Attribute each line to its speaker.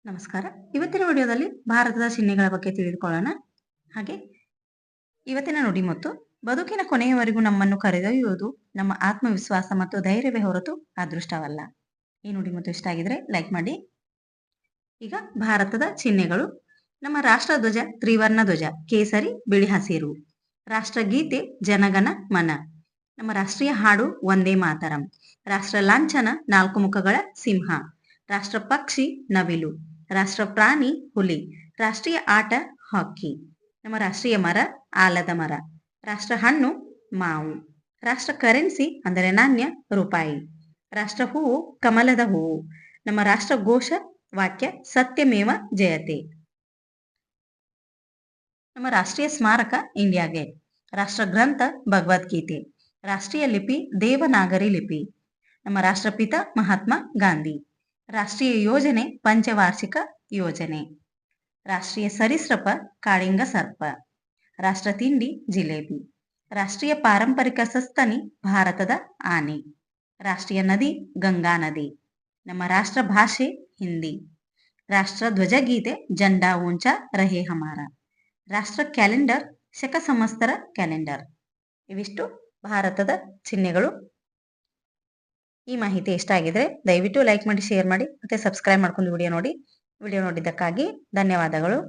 Speaker 1: ನಮಸ್ಕಾರ. ಇವತ್ತಿನ ವಿಡಿಯೋದಲ್ಲಿ ಭಾರತದ ಚಿಹ್ನೆಗಳ ಬಗ್ಗೆ ತಿಳಿದುಕೊಳ್ಳೋಣ. ಹಾಗೆ ಇವತ್ತಿನ ನುಡಿಮುತ್ತು, ಬದುಕಿನ ಕೊನೆಯವರೆಗೂ ನಮ್ಮನ್ನು ಕರೆದೊಯ್ಯುವುದು ನಮ್ಮ ಆತ್ಮವಿಶ್ವಾಸ ಮತ್ತು ಧೈರ್ಯವೇ ಹೊರತು ಅದೃಷ್ಟವಲ್ಲ. ಈ ನುಡಿಮುತ್ತು ಇಷ್ಟ ಆಗಿದ್ರೆ ಲೈಕ್ ಮಾಡಿ. ಈಗ ಭಾರತದ ಚಿಹ್ನೆಗಳು. ನಮ್ಮ ರಾಷ್ಟ್ರ ಧ್ವಜ ತ್ರಿವರ್ಣ ಧ್ವಜ, ಕೇಸರಿ ಬಿಳಿ ಹಸಿರು. ರಾಷ್ಟ್ರಗೀತೆ ಜನಗಣ ಮನ. ನಮ್ಮ ರಾಷ್ಟ್ರೀಯ ಹಾಡು ವಂದೇ ಮಾತರಂ. ರಾಷ್ಟ್ರ ಲಾಂಛನ 4 ಮುಖಗಳ ಸಿಂಹ. ರಾಷ್ಟ್ರ ಪಕ್ಷಿ ನವಿಲು. ರಾಷ್ಟ್ರ ಪ್ರಾಣಿ ಹುಲಿ. ರಾಷ್ಟ್ರೀಯ ಆಟ ಹಾಕಿ. ನಮ್ಮ ರಾಷ್ಟ್ರೀಯ ಮರ ಆಲದ ಮರ. ರಾಷ್ಟ್ರ ಹಣ್ಣು ಮಾವು. ರಾಷ್ಟ್ರ ಕರೆನ್ಸಿ ಅಂದರೆ ನಾಣ್ಯ ರೂಪಾಯಿ. ರಾಷ್ಟ್ರ ಹೂವು ಕಮಲದ ಹೂವು. ನಮ್ಮ ರಾಷ್ಟ್ರ ಘೋಷ ವಾಕ್ಯ ಸತ್ಯಮೇವ ಜಯತೆ. ನಮ್ಮ ರಾಷ್ಟ್ರೀಯ ಸ್ಮಾರಕ ಇಂಡಿಯಾ ಗೇಟ್. ರಾಷ್ಟ್ರ ಗ್ರಂಥ ಭಗವದ್ಗೀತೆ. ರಾಷ್ಟ್ರೀಯ ಲಿಪಿ ದೇವನಾಗರಿ ಲಿಪಿ. ನಮ್ಮ ರಾಷ್ಟ್ರಪಿತ ಮಹಾತ್ಮ ಗಾಂಧಿ. ರಾಷ್ಟ್ರೀಯ ಯೋಜನೆ ಪಂಚವಾರ್ಷಿಕ ಯೋಜನೆ. ರಾಷ್ಟ್ರೀಯ ಸರೀಸೃಪ ಕಾಳಿಂಗ ಸರ್ಪ. ರಾಷ್ಟ್ರ ತಿಂಡಿ ಜಿಲೇಬಿ. ರಾಷ್ಟ್ರೀಯ ಪಾರಂಪರಿಕ ಸಸ್ತನಿ ಭಾರತದ ಆನೆ. ರಾಷ್ಟ್ರೀಯ ನದಿ ಗಂಗಾ ನದಿ. ನಮ್ಮ ರಾಷ್ಟ್ರ ಭಾಷೆ ಹಿಂದಿ. ರಾಷ್ಟ್ರ ಧ್ವಜಗೀತೆ ಜಂಡಾ ಊಂಚಾ ರಹೇ ಹಮಾರ. ರಾಷ್ಟ್ರ ಕ್ಯಾಲೆಂಡರ್ ಶಕ ಸಂವತ್ಸರ ಕ್ಯಾಲೆಂಡರ್. ಇವಿಷ್ಟು ಭಾರತದ ಚಿಹ್ನೆಗಳು. ಈ ಮಾಹಿತಿ ಇಷ್ಟ ಆಗಿದ್ರೆ ದಯವಿಟ್ಟು ಲೈಕ್ ಮಾಡಿ, ಶೇರ್ ಮಾಡಿ, ಮತ್ತೆ ಸಬ್ಸ್ಕ್ರೈಬ್ ಮಾಡ್ಕೊಂಡು ವಿಡಿಯೋ ನೋಡಿದ್ದಕ್ಕಾಗಿ ಧನ್ಯವಾದಗಳು.